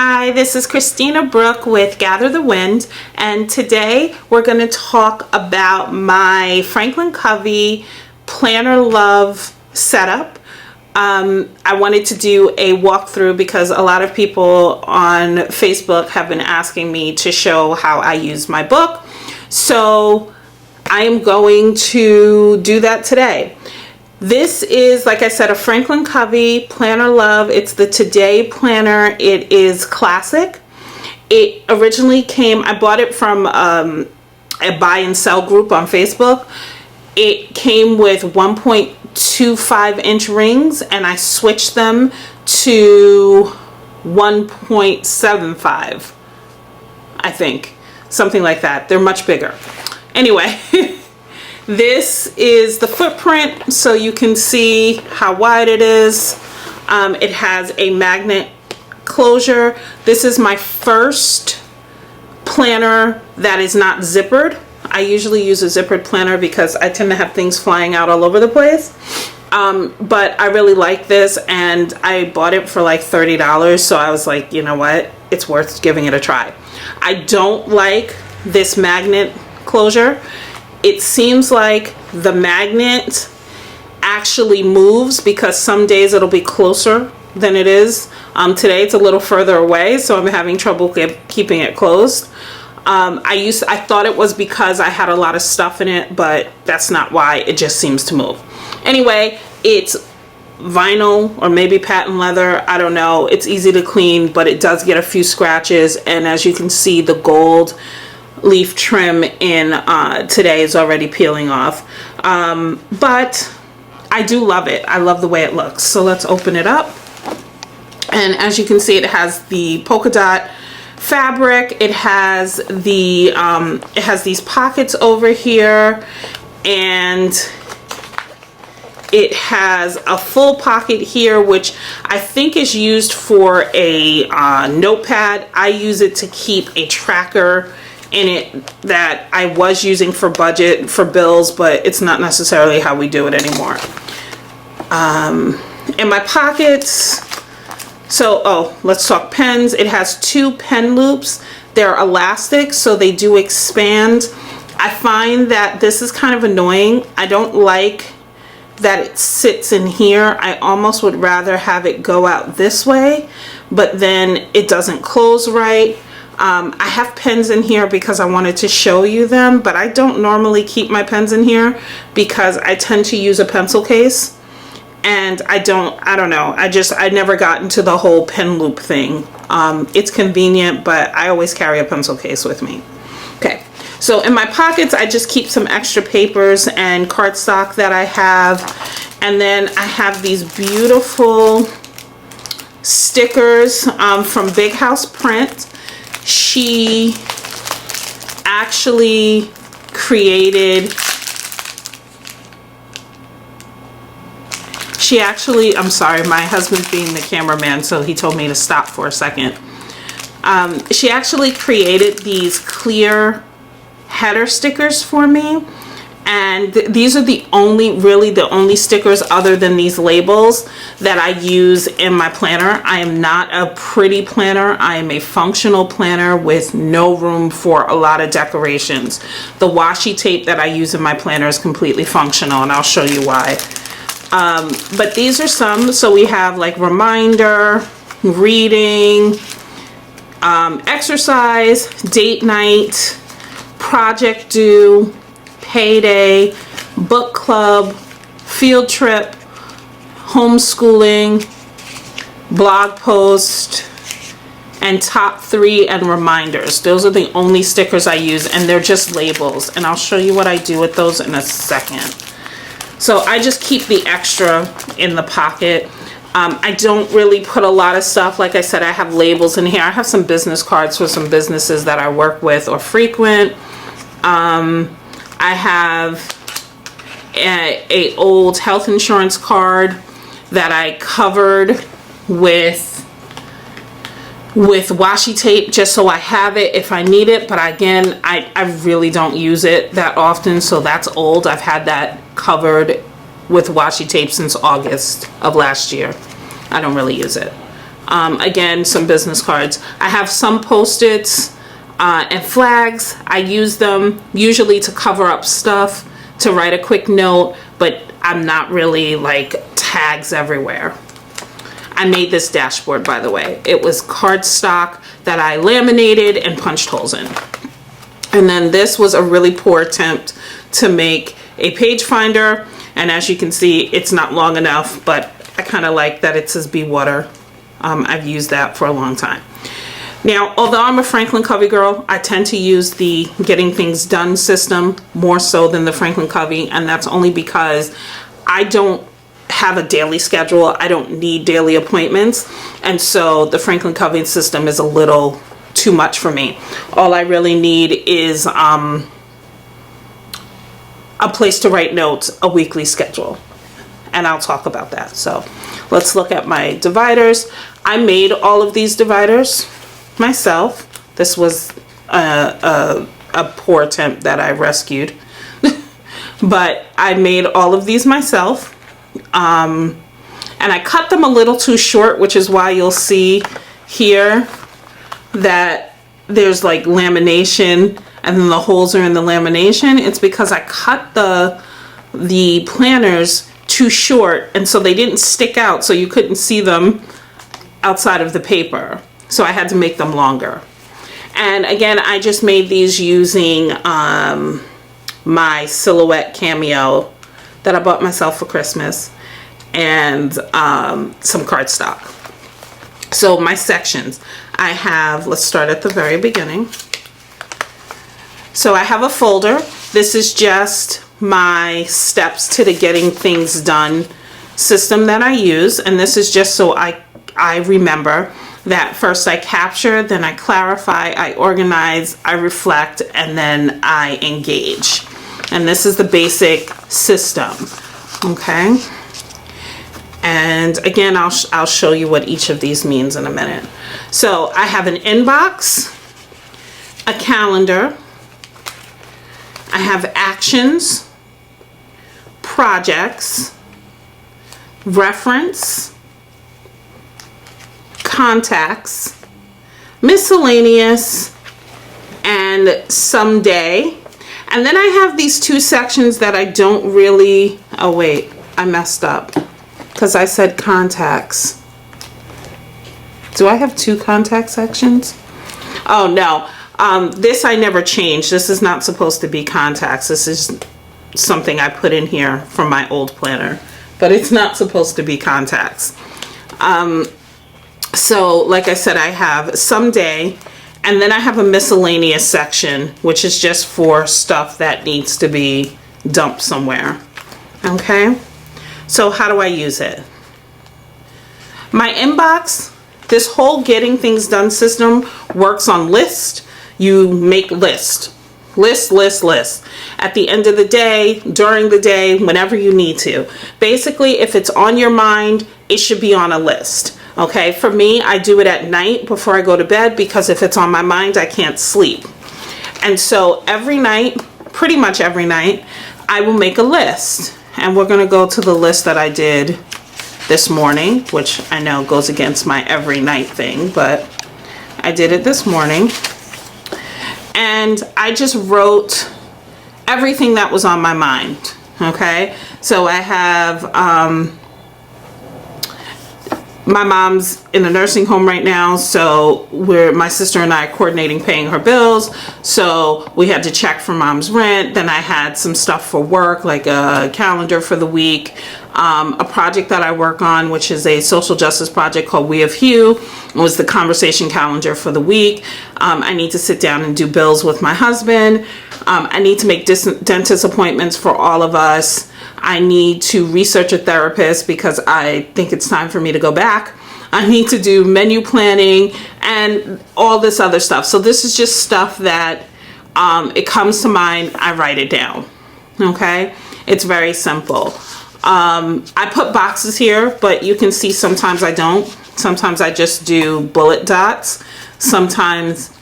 Hi, this is Christina Brooke with Gather the Wind, and today we're going to talk about my Franklin Covey Planner Love setup. I wanted to do a walkthrough because a lot of people on Facebook have been asking me to show how I use my book. So I am going to do that today. This is, like I said, a Franklin Covey Planner Love. It's the Today Planner. It is classic. It originally came, I bought it from a buy and sell group on Facebook. It came with 1.25 inch rings and I switched them to 1.75, I think. Something like that. They're much bigger. Anyway. This is the footprint, so you can see how wide it is. It has a magnet closure. This is my first planner that is not zippered. I usually use a zippered planner because I tend to have things flying out all over the place. But I really like this, and I bought it for like $30, so I was like, you know what? It's worth giving it a try. I don't like this magnet closure. It seems like the magnet actually moves because some days it'll be closer than it is. Today it's a little further away, so I'm having trouble keeping it closed. I thought it was because I had a lot of stuff in it, but that's not why. It just seems to move. Anyway, it's vinyl or maybe patent leather. I don't know. It's easy to clean, but it does get a few scratches, and as you can see, the gold leaf trim in today is already peeling off, but I do love it. I love the way it looks. So let's open it up, and as you can see, it has the polka dot fabric. It has the it has these pockets over here, and it has a full pocket here, which I think is used for a notepad. I use it to keep a tracker in it that I was using for budget for bills, but it's not necessarily how we do it anymore. In my pockets, so let's talk pens. It has two pen loops. They're elastic, so they do expand. I find that this is kind of annoying. I don't like that it sits in here. I almost would rather have it go out this way, but then it doesn't close right. I have pens in here because I wanted to show you them, but I don't normally keep my pens in here because I tend to use a pencil case, and I don't know. I never got into the whole pen loop thing. It's convenient, but I always carry a pencil case with me. Okay, so in my pockets, I just keep some extra papers and cardstock that I have, and then I have these beautiful stickers from Big House Print. She actually created, I'm sorry, my husband's being the cameraman, so he told me to stop for a second. She actually created these clear header stickers for me, and these are really the only stickers other than these labels that I use in my planner. I am not a pretty planner. I am a functional planner with no room for a lot of decorations. The washi tape that I use in my planner is completely functional, and I'll show you why. But these are some. So we have like reminder, reading, exercise, date night, project due, payday, book club, field trip, homeschooling, blog post, and top 3 and reminders. Those are the only stickers I use, and they're just labels, and I'll show you what I do with those in a second. So I just keep the extra in the pocket. I don't really put a lot of stuff. Like I said, I have labels in here. I have some business cards for some businesses that I work with or frequent. I have a old health insurance card that I covered with washi tape just so I have it if I need it, but again, I really don't use it that often, so that's old. I've had that covered with washi tape since August of last year. I don't really use it. Again, some business cards. I have some Post-its and flags. I use them usually to cover up stuff, to write a quick note, but I'm not really like tags everywhere. I made this dashboard, by the way. It was cardstock that I laminated and punched holes in. And then this was a really poor attempt to make a page finder. And as you can see, it's not long enough, but I kind of like that it says Be Water. I've used that for a long time. Now, although I'm a Franklin Covey girl, I tend to use the Getting Things Done system more so than the Franklin Covey, and that's only because I don't have a daily schedule. I don't need daily appointments, and so the Franklin Covey system is a little too much for me. All I really need is a place to write notes, a weekly schedule, and I'll talk about that. So let's look at my dividers. I made all of these dividers myself. This was a poor attempt that I rescued, but I made all of these myself, and I cut them a little too short, which is why you'll see here that there's like lamination and then the holes are in the lamination. It's because I cut the planners too short, and so they didn't stick out, so you couldn't see them outside of the paper. So I had to make them longer. And again, I just made these using my Silhouette Cameo that I bought myself for Christmas, and some cardstock. So my sections, I have, let's start at the very beginning. So I have a folder. This is just my steps to the Getting Things Done system that I use, and this is just so I remember that first I capture, then I clarify, I organize, I reflect, and then I engage. And this is the basic system, okay? And again, I'll show you what each of these means in a minute. So I have an inbox, a calendar, I have actions, projects, reference, contacts, miscellaneous, and someday. And then I have these two sections that I don't really, oh wait, I messed up because I said contacts. Do I have two contact sections? Oh no, this I never changed. This is not supposed to be contacts. This is something I put in here from my old planner, but it's not supposed to be contacts. So like I said, I have someday, and then I have a miscellaneous section, which is just for stuff that needs to be dumped somewhere. Okay, so how do I use it? My inbox, this whole Getting Things Done system works on list. You make list. At the end of the day, during the day, whenever you need to. Basically, if it's on your mind, it should be on a list. Okay, for me, I do it at night before I go to bed, because if it's on my mind, I can't sleep. And so every night, pretty much every night, I will make a list. And we're going to go to the list that I did this morning, which I know goes against my every night thing, but I did it this morning. And I just wrote everything that was on my mind. Okay, so I have my mom's in a nursing home right now, so my sister and I are coordinating paying her bills, so we had to check for mom's rent. Then I had some stuff for work, like a calendar for the week, a project that I work on, which is a social justice project called We of Hugh. It was the conversation calendar for the week. I need to sit down and do bills with my husband. I need to make dentist appointments for all of us. I need to research a therapist because I think it's time for me to go back. I need to do menu planning and all this other stuff. So this is just stuff that it comes to mind, I write it down. Okay, it's very simple. I put boxes here, but you can see sometimes I don't. Sometimes I just do bullet dots. Sometimes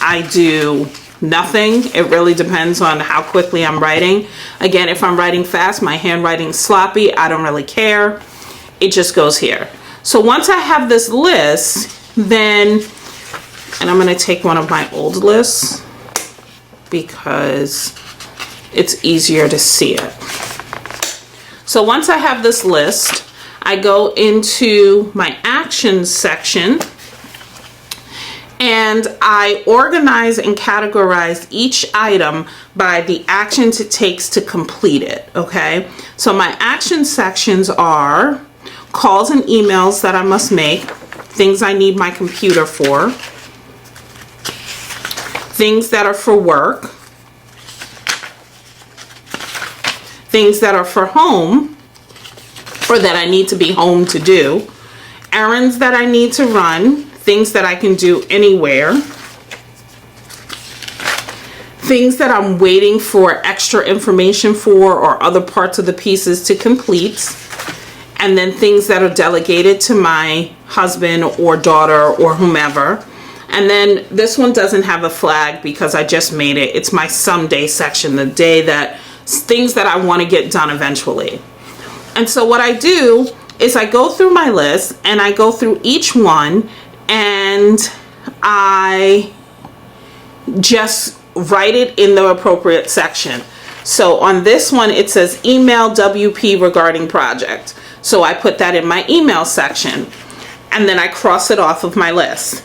I do nothing. It really depends on how quickly I'm writing. Again, if I'm writing fast, my handwriting's sloppy, I don't really care. It just goes here. So once I have this list, then, and I'm going to take one of my old lists because it's easier to see it. So once I have this list, I go into my actions section and I organize and categorize each item by the actions it takes to complete it, okay? So my action sections are calls and emails that I must make, things I need my computer for, things that are for work, things that are for home, or that I need to be home to do, errands that I need to run, things that I can do anywhere, things that I'm waiting for extra information for or other parts of the pieces to complete, and then things that are delegated to my husband or daughter or whomever. And then this one doesn't have a flag because I just made it. It's my someday section, the day that things that I want to get done eventually. And so what I do is I go through my list and I go through each one and I just write it in the appropriate section. So on this one, it says email WP regarding project. So I put that in my email section and then I cross it off of my list.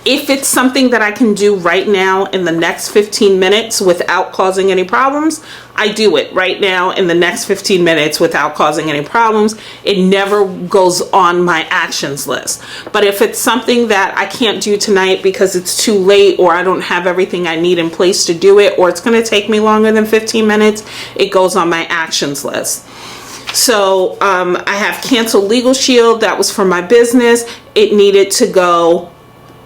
If it's something that I can do right now in the next 15 minutes without causing any problems, I do it right now in the next 15 minutes without causing any problems. It never goes on my actions list. But if it's something that I can't do tonight because it's too late or I don't have everything I need in place to do it, or it's going to take me longer than 15 minutes, it goes on my actions list. So I have canceled Legal Shield. That was for my business. It needed to go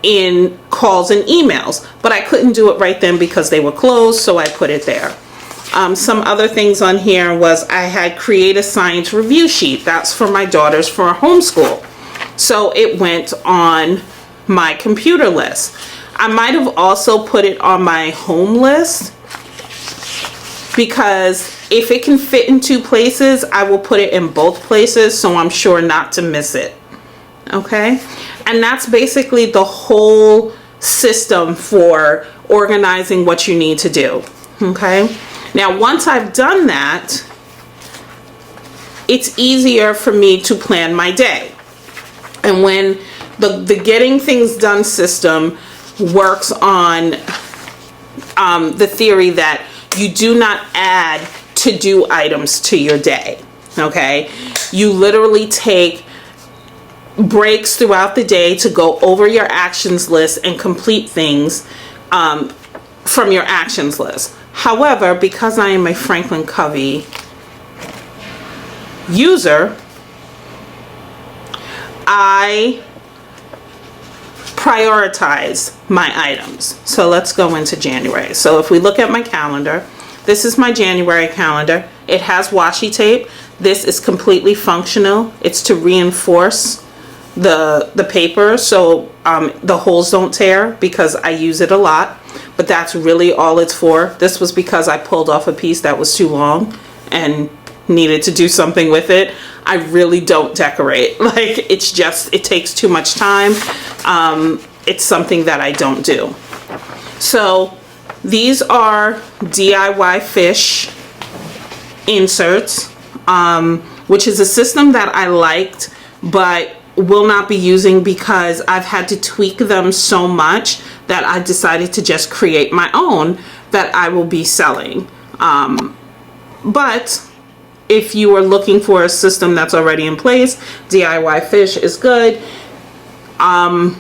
in calls and emails, but I couldn't do it right then because they were closed, so I put it there. Some other things on here was I had create a science review sheet. That's for my daughters for homeschool. So it went on my computer list. I might have also put it on my home list because if it can fit in two places, I will put it in both places so I'm sure not to miss it. Okay? And that's basically the whole system for organizing what you need to do. Okay? Now, once I've done that, it's easier for me to plan my day. And when the getting things done system works on the theory that you do not add to-do items to your day. Okay? You literally take breaks throughout the day to go over your actions list and complete things from your actions list. However, because I am a Franklin Covey user, I prioritize my items. So let's go into January. So if we look at my calendar, this is my January calendar. It has washi tape. This is completely functional. It's to reinforce the paper so the holes don't tear because I use it a lot, but that's really all it's for. This was because I pulled off a piece that was too long and needed to do something with it. I really don't decorate. Like, it's just, it takes too much time. It's something that I don't do. So these are DIY fish inserts, which is a system that I liked, but will not be using because I've had to tweak them so much that I decided to just create my own that I will be selling. But if you are looking for a system that's already in place, DIY Fish is good. Yeah,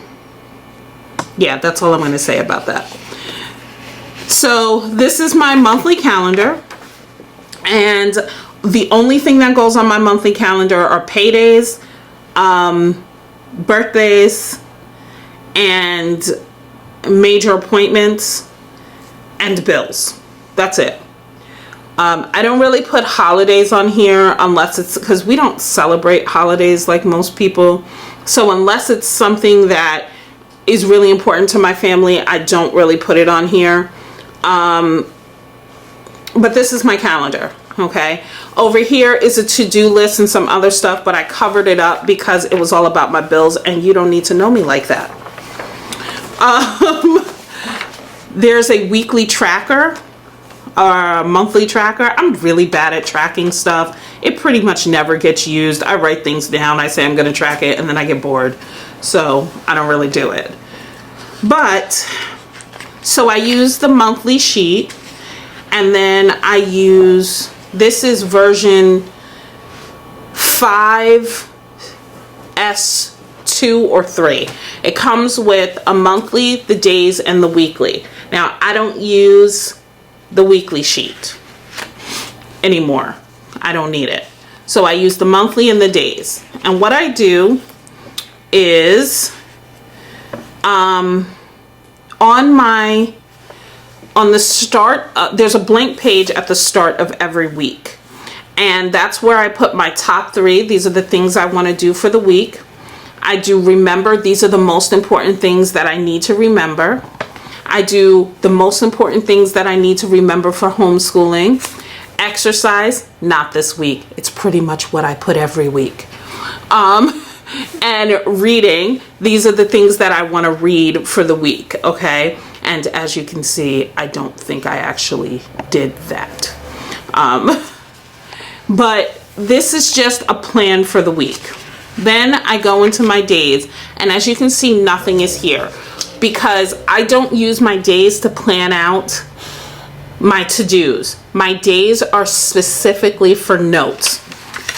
that's all I'm going to say about that. So this is my monthly calendar, and the only thing that goes on my monthly calendar are paydays, birthdays, and major appointments, and bills. That's it. I don't really put holidays on here unless it's because we don't celebrate holidays like most people. So unless it's something that is really important to my family, I don't really put it on here. But this is my calendar. okay? Over here is a to-do list and some other stuff, but I covered it up because it was all about my bills, and you don't need to know me like that. There's a weekly tracker or a monthly tracker. I'm really bad at tracking stuff. It pretty much never gets used. I write things down, I say I'm gonna track it, and then I get bored. So I don't really do it. But, so I use the monthly sheet, and then I use, this is version 5S2 or 3. It comes with a monthly, the days, and the weekly. Now, I don't use the weekly sheet anymore. I don't need it. So I use the monthly and the days. And what I do is on the start, there's a blank page at the start of every week, and that's where I put my top 3. These are the things I want to do for the week. I do remember, these are the most important things that I need to remember. I do the most important things that I need to remember for homeschooling. Exercise, not this week. It's pretty much what I put every week. And reading, these are the things that I want to read for the week, okay? And as you can see, I don't think I actually did that. But this is just a plan for the week. Then I go into my days, and as you can see, nothing is here because I don't use my days to plan out my to-dos. My days are specifically for notes.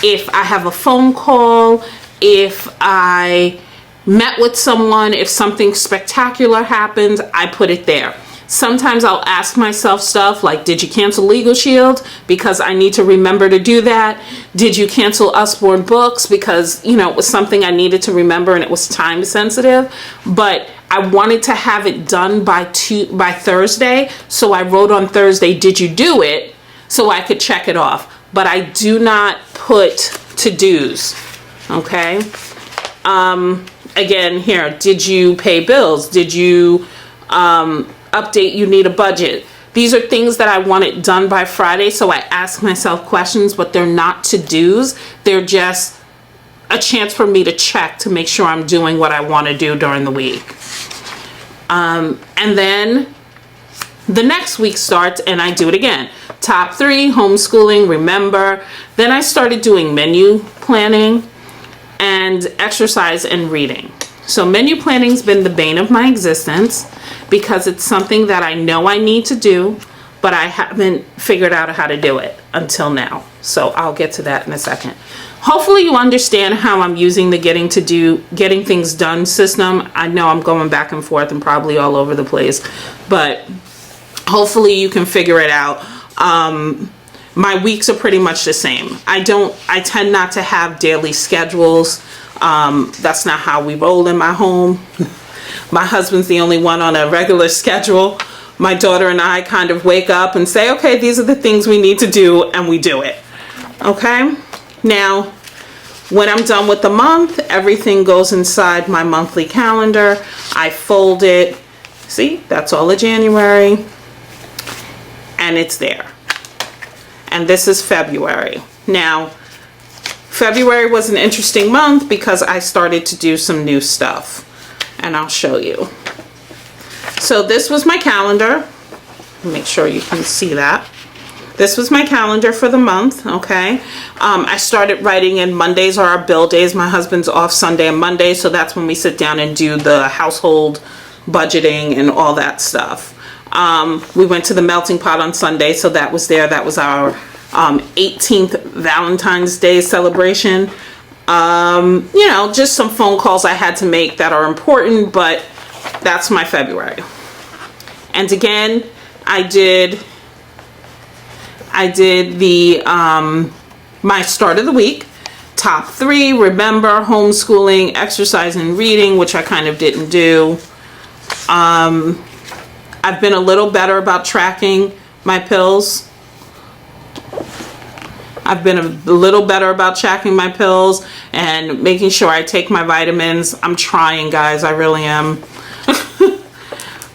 If I have a phone call, if I met with someone, if something spectacular happens, I put it there. Sometimes I'll ask myself stuff like, did you cancel Legal Shield? Because I need to remember to do that. Did you cancel Usborne Books? Because, you know, it was something I needed to remember and it was time sensitive. But I wanted to have it done by Thursday. So I wrote on Thursday, did you do it? So I could check it off. But I do not put to-dos, okay? Again, here, did you pay bills? Did you update you need a budget? These are things that I want it done by Friday, so I ask myself questions, but they're not to-dos. They're just a chance for me to check to make sure I'm doing what I want to do during the week. And then the next week starts and I do it again. Top 3, homeschooling, remember. Then I started doing menu planning and exercise and reading. So menu planning's been the bane of my existence because it's something that I know I need to do, but I haven't figured out how to do it until now. So I'll get to that in a second. Hopefully you understand how I'm using the getting things done system. I know I'm going back and forth and probably all over the place, but hopefully you can figure it out. My weeks are pretty much the same. I tend not to have daily schedules. That's not how we roll in my home. My husband's the only one on a regular schedule. My daughter and I kind of wake up and say, okay, these are the things we need to do, and we do it. Okay? Now, when I'm done with the month, everything goes inside my monthly calendar. I fold it. See, that's all of January. And it's there. And this is February. Now, February was an interesting month because I started to do some new stuff. And I'll show you. So this was my calendar. Make sure you can see that. This was my calendar for the month, okay? I started writing in. Mondays are our bill days. My husband's off Sunday and Monday, so that's when we sit down and do the household budgeting and all that stuff. We went to the Melting Pot on Sunday, so that was there. That was our 18th Valentine's Day celebration. You know, just some phone calls I had to make that are important, but that's my February. And again, I did the my start of the week, top 3, remember, homeschooling, exercise, and reading, which I kind of didn't do. I've been a little better about tracking my pills. I've been a little better about tracking my pills and making sure I take my vitamins. I'm trying, guys, I really am.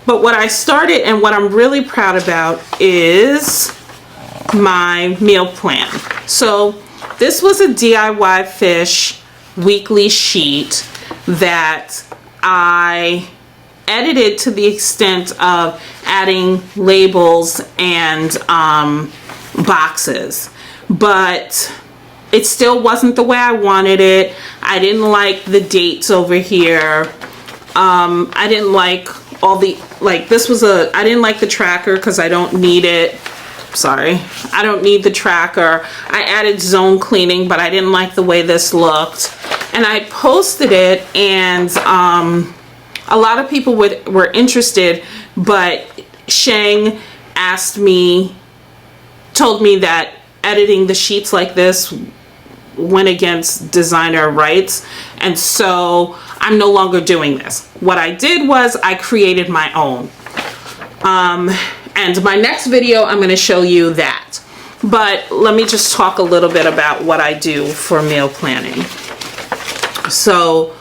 But what I started and what I'm really proud about is my meal plan. So this was a DIY Fish weekly sheet that I edited to the extent of adding labels and boxes, but it still wasn't the way I wanted it. I didn't like the dates over here. I didn't like all the, like this was a, I didn't like the tracker because I don't need it. Sorry, I don't need the tracker. I added zone cleaning, but I didn't like the way this looked. And I posted it, and a lot of people were interested, but Sheng told me that editing the sheets like this went against designer rights, and so I'm no longer doing this. What I did was I created my own. And my next video, I'm going to show you that. But let me just talk a little bit about what I do for meal planning. So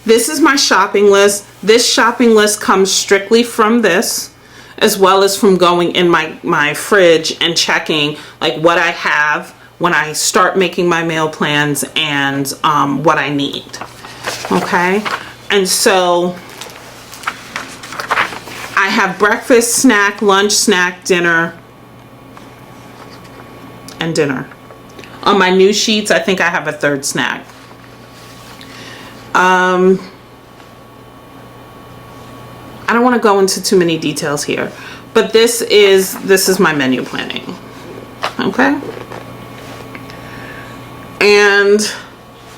this is my shopping list. This shopping list comes strictly from this, as well as from going in my fridge and checking like what I have when I start making my meal plans and what I need. Okay, and so I have breakfast, snack, lunch, snack, dinner, and dinner. On my new sheets, I think I have a third snack. I don't want to go into too many details here, but this is my menu planning. Okay, and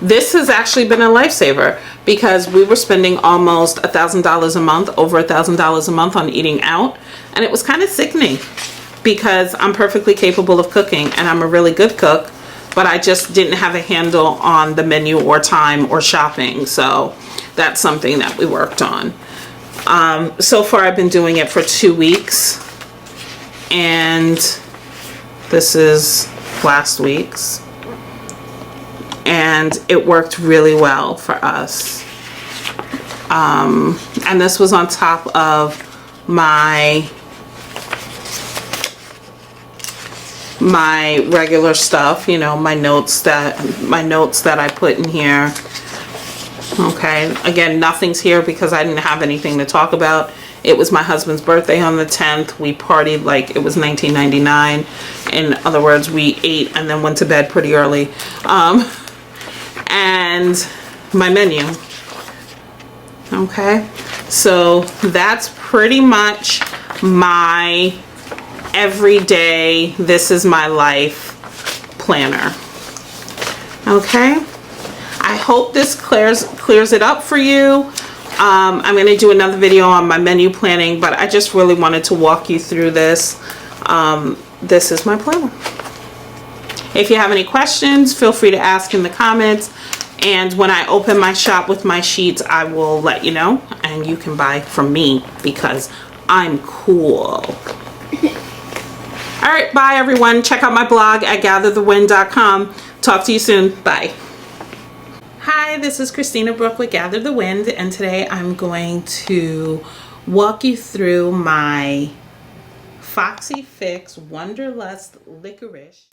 this has actually been a lifesaver because we were spending almost $1,000 a month, over $1,000 a month on eating out, and it was kind of sickening because I'm perfectly capable of cooking and I'm a really good cook, but I just didn't have a handle on the menu or time or shopping. So that's something that we worked on. So far I've been doing it for 2 weeks, and this is last week's, and it worked really well for us. And this was on top of my regular stuff, you know, my notes that I put in here. Okay, again, nothing's here because I didn't have anything to talk about. It was my husband's birthday on the 10th. We partied like it was 1999. In other words, we ate and then went to bed pretty early. And my menu. Okay, so that's pretty much my everyday, this is my life planner. Okay, I hope this clears it up for you. I'm going to do another video on my menu planning, but I just really wanted to walk you through this. This is my planner. If you have any questions, feel free to ask in the comments. And when I open my shop with my sheets, I will let you know. And you can buy from me because I'm cool. All right, bye everyone. Check out my blog at gatherthewind.com. Talk to you soon. Bye. Hi, this is Christina Brooke with Gather the Wind, and today I'm going to walk you through my Foxy Fix Wonderlust Licorice.